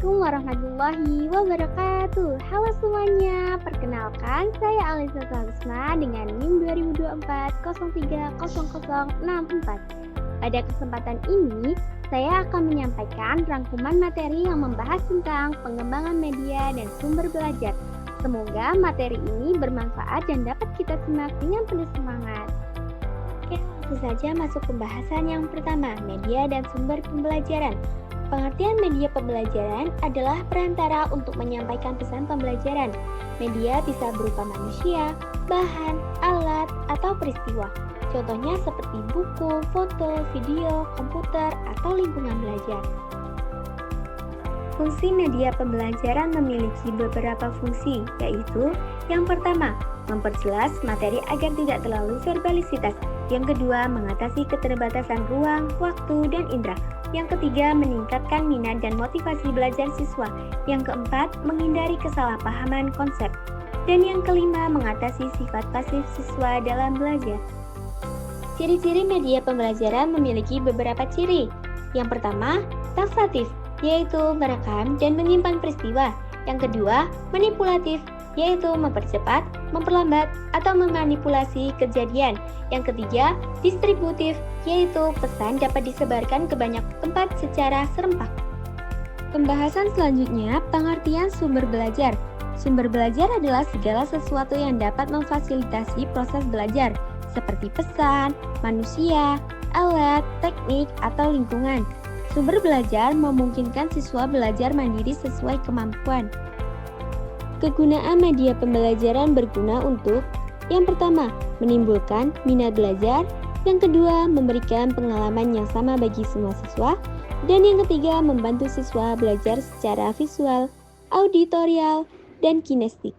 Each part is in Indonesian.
Assalamualaikum warahmatullahi wabarakatuh. Halo semuanya, perkenalkan saya Alisa Salisma dengan NIM 2024 Pada kesempatan ini, saya akan menyampaikan rangkuman materi yang membahas tentang pengembangan media dan sumber belajar. Semoga materi ini bermanfaat dan dapat kita simak dengan penuh semangat. Oke, langsung saja masuk pembahasan yang pertama, media dan sumber pembelajaran. Pengertian media pembelajaran adalah perantara untuk menyampaikan pesan pembelajaran. Media bisa berupa manusia, bahan, alat, atau peristiwa. Contohnya seperti buku, foto, video, komputer, atau lingkungan belajar. Fungsi media pembelajaran memiliki beberapa fungsi, yaitu yang pertama, memperjelas materi agar tidak terlalu verbalitas. Yang kedua, mengatasi keterbatasan ruang, waktu, dan indera. Yang ketiga, meningkatkan minat dan motivasi belajar siswa. Yang keempat, menghindari kesalahpahaman konsep. Dan yang kelima, mengatasi sifat pasif siswa dalam belajar. Ciri-ciri media pembelajaran memiliki beberapa ciri. Yang pertama, taksatif, yaitu merekam dan menyimpan peristiwa. Yang kedua, manipulatif, yaitu mempercepat, memperlambat, atau memanipulasi kejadian. Yang ketiga, distributif, yaitu pesan dapat disebarkan ke banyak tempat secara serempak. Pembahasan selanjutnya, pengertian sumber belajar. Sumber belajar adalah segala sesuatu yang dapat memfasilitasi proses belajar, seperti pesan, manusia, alat, teknik, atau lingkungan. Sumber belajar memungkinkan siswa belajar mandiri sesuai kemampuan. Kegunaan media pembelajaran berguna untuk yang pertama, menimbulkan minat belajar, yang kedua, memberikan pengalaman yang sama bagi semua siswa, dan yang ketiga, membantu siswa belajar secara visual, auditorial, dan kinestik.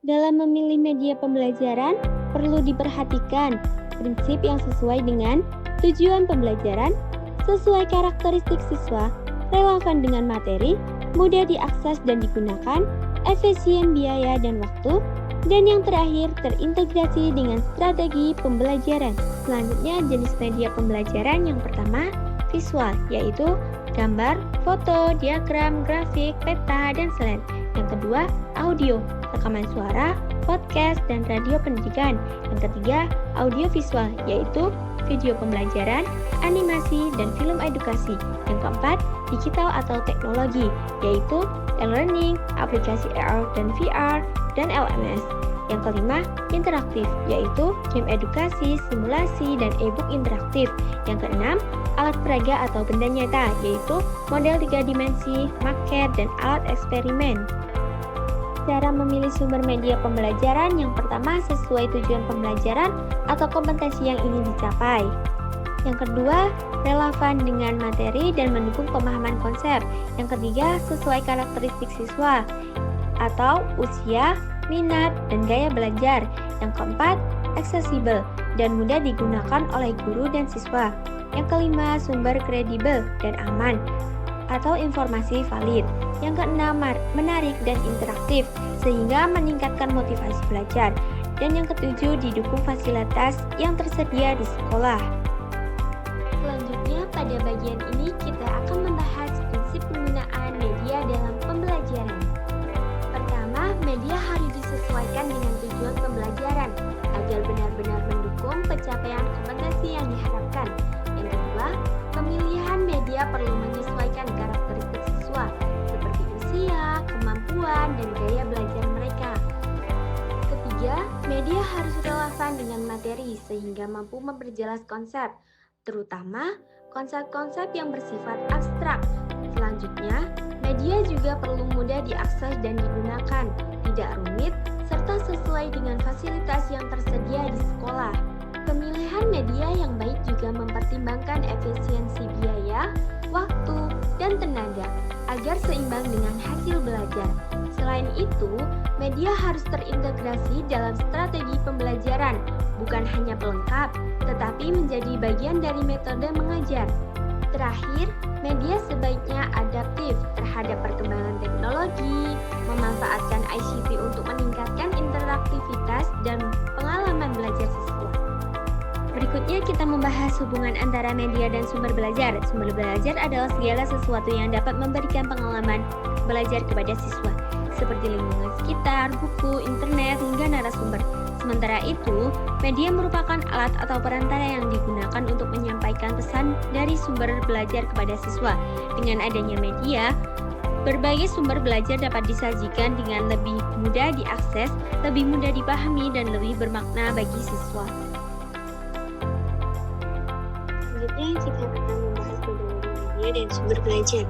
Dalam memilih media pembelajaran, perlu diperhatikan prinsip yang sesuai dengan tujuan pembelajaran, sesuai karakteristik siswa, relevan dengan materi, mudah diakses dan digunakan, efisien biaya dan waktu, dan yang terakhir terintegrasi dengan strategi pembelajaran. Selanjutnya jenis media pembelajaran yang pertama visual, yaitu gambar, foto, diagram, grafik, peta, dan slide. Yang kedua audio, rekaman suara, podcast, dan radio pendidikan. Yang ketiga audiovisual, yaitu video pembelajaran, animasi, dan film edukasi. Yang keempat digital atau teknologi, yaitu e-learning, aplikasi AR dan VR, dan LMS. Yang kelima, interaktif, yaitu game edukasi, simulasi, dan e-book interaktif. Yang keenam, alat peraga atau benda nyata, yaitu model 3 dimensi, maket, dan alat eksperimen. Cara memilih sumber media pembelajaran yang pertama sesuai tujuan pembelajaran atau kompetensi yang ingin dicapai. Yang kedua, relevan dengan materi dan mendukung pemahaman konsep. Yang ketiga, sesuai karakteristik siswa atau usia, minat, dan gaya belajar. Yang keempat, aksesibel dan mudah digunakan oleh guru dan siswa. Yang kelima, sumber kredibel dan aman atau informasi valid. Yang keenam, menarik dan interaktif sehingga meningkatkan motivasi belajar. Dan yang ketujuh, didukung fasilitas yang tersedia di sekolah. Selanjutnya, pada bagian ini kita akan membahas prinsip penggunaan media dalam pembelajaran. Pertama, media harus disesuaikan dengan tujuan pembelajaran agar benar-benar mendukung pencapaian kompetensi yang diharapkan. Yang kedua, pemilihan media perlu menyesuaikan karakteristik siswa seperti usia, kemampuan, dan gaya belajar mereka. Ketiga, media harus relevan dengan materi sehingga mampu memperjelas konsep, terutama konsep-konsep yang bersifat abstrak. Selanjutnya, media juga perlu mudah diakses dan digunakan, tidak rumit, serta sesuai dengan fasilitas yang tersedia di sekolah. Pemilihan media yang baik juga mempertimbangkan efisiensi biaya, waktu, dan tenaga, agar seimbang dengan hasil belajar. Selain itu, media harus terintegrasi dalam strategi pembelajaran, bukan hanya pelengkap, tetapi menjadi bagian dari metode mengajar. Terakhir, media sebaiknya adaptif terhadap perkembangan teknologi, memanfaatkan ICT untuk meningkatkan interaktivitas dan pengalaman belajar siswa. Berikut Selanjutnya kita membahas hubungan antara media dan sumber belajar. Sumber belajar adalah segala sesuatu yang dapat memberikan pengalaman belajar kepada siswa, seperti lingkungan sekitar, buku, internet, hingga narasumber. Sementara itu, media merupakan alat atau perantara yang digunakan untuk menyampaikan pesan dari sumber belajar kepada siswa. Dengan adanya media, berbagai sumber belajar dapat disajikan dengan lebih mudah diakses, lebih mudah dipahami, dan lebih bermakna bagi siswa. Selanjutnya kita akan membahas hubungan media dan sumber belajar.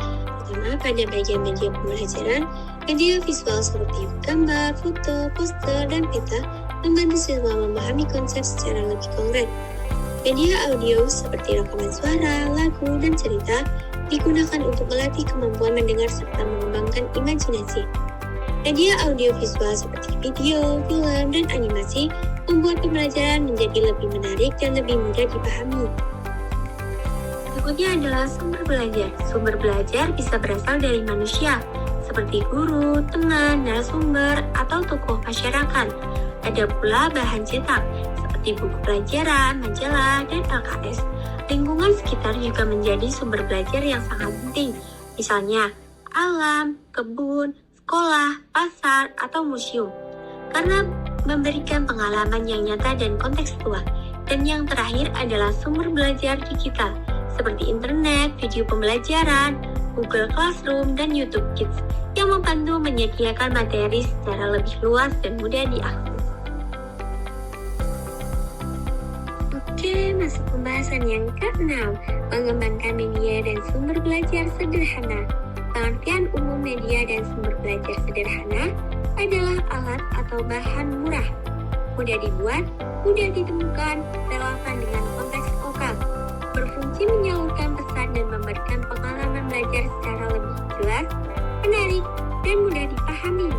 Pertama, pada bagian media pembelajaran, media visual seperti gambar, foto, poster, dan peta membantu siswa memahami konsep secara lebih konkret. Media audio seperti rekaman suara, lagu, dan cerita digunakan untuk melatih kemampuan mendengar serta mengembangkan imajinasi. Media audiovisual seperti video, film, dan animasi membuat pembelajaran menjadi lebih menarik dan lebih mudah dipahami. Berikutnya adalah sumber belajar. Sumber belajar bisa berasal dari manusia, seperti guru, teman, narasumber, atau tokoh masyarakat. Ada pula bahan cetak, seperti buku pelajaran, majalah, dan LKS. Lingkungan sekitar juga menjadi sumber belajar yang sangat penting, misalnya alam, kebun, sekolah, pasar, atau museum, karena memberikan pengalaman yang nyata dan kontekstual. Dan yang terakhir adalah sumber belajar digital, seperti internet, video pembelajaran, Google Classroom, dan YouTube Kids, yang membantu menyediakan materi secara lebih luas dan mudah diakses. Oke, masuk pembahasan yang ke-6, mengembangkan media dan sumber belajar sederhana. Pengertian umum media dan sumber belajar sederhana adalah alat atau bahan murah, mudah dibuat, mudah ditemukan, relevan dengan konteks lokal, berfungsi menyalurkan pesan dan memberikan pengalaman belajar secara lebih jelas, menarik, dan mudah dipahami.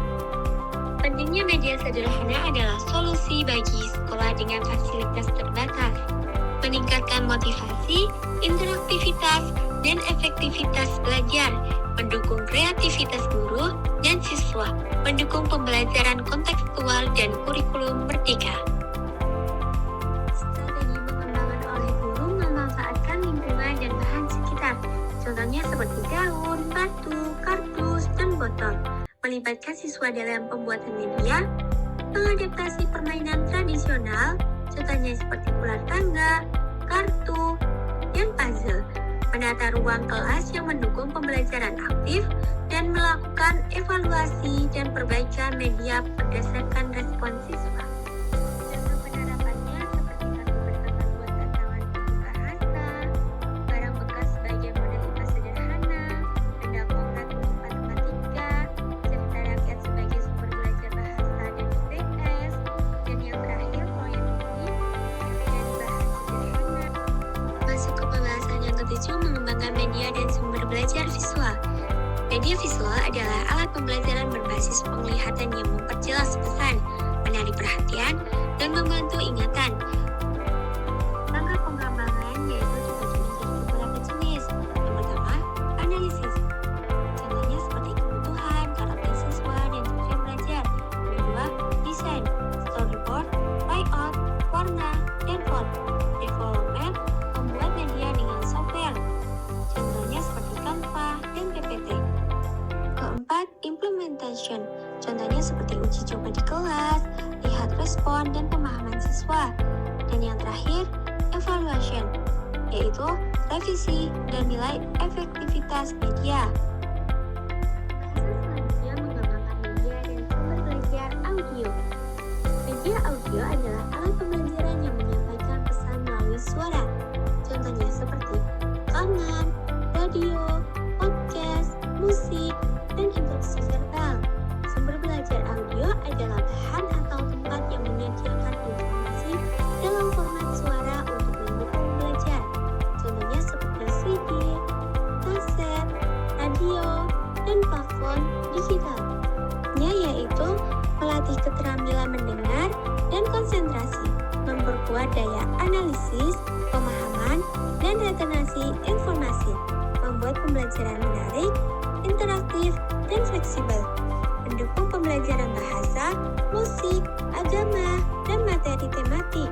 Pentingnya media sederhana adalah solusi bagi sekolah dengan fasilitas terbatas, meningkatkan motivasi, interaktivitas, dan efektivitas belajar, mendukung kreativitas guru dan siswa, mendukung pembelajaran kontekstual dan kurikulum merdeka. Strategi pengembangan oleh guru memanfaatkan lingkungan dan bahan sekitar, contohnya seperti daun, batu, kardus, dan botol. Melibatkan siswa dalam pembuatan media, mengadaptasi permainan tradisional, contohnya seperti ular tangga, kartu, dan puzzle. Menata ruang kelas yang mendukung pembelajaran aktif, dan melakukan evaluasi dan perbaikan media berdasarkan respon siswa. Contoh penerapannya seperti kartu bersama buat tantangan bahasa, barang bekas sebagai model lima sederhana, benda konkret untuk matematika, cerita rakyat sebagai sumber belajar bahasa dan IPS, dan yang terakhir proyek ini dari bahan sederhana. Masuk ke pembahasan yang ketujuh, mengembangkan media dan sumber belajar visual. Media visual adalah alat pembelajaran berbasis penglihatan yang memperjelas pesan, menarik perhatian, dan membantu ingatan. Langkah pengembangan yaitu dibagi menjadi beberapa jenis. Yang pertama, analisis. Contohnya seperti kebutuhan, karakter siswa, dan tujuan belajar. Yang kedua, desain, storyboard, layout, warna, dan font. Development, membuat media dengan software. Contohnya seperti Canva dan PPT. Keempat, implementation. Contohnya seperti uji coba di kelas, lihat respon dan pemahaman siswa. Dan yang terakhir, evaluation, yaitu revisi dan nilai efektivitas media. Bahasan selanjutnya mengembangkan media dan sumber belajar audio. Media audio adalah alat pembelajaran yang menyampaikan pesan melalui suara. Contohnya seperti rekaman, radio, podcast, musik, dan instruksi verbal. Sumber belajar audio adalah bahan atau tempat yang menyediakan informasi dalam format suara untuk mendukung belajar. Contohnya seperti CD, kaset, radio, dan plafon digital. Yaitu melatih keterampilan mendengar dan konsentrasi, memperkuat daya analisis, pemahaman, dan retensi informasi, membuat pembelajaran menarik, interaktif, dan fleksibel, mendukung pembelajaran bahasa, musik, agama, dan materi tematik.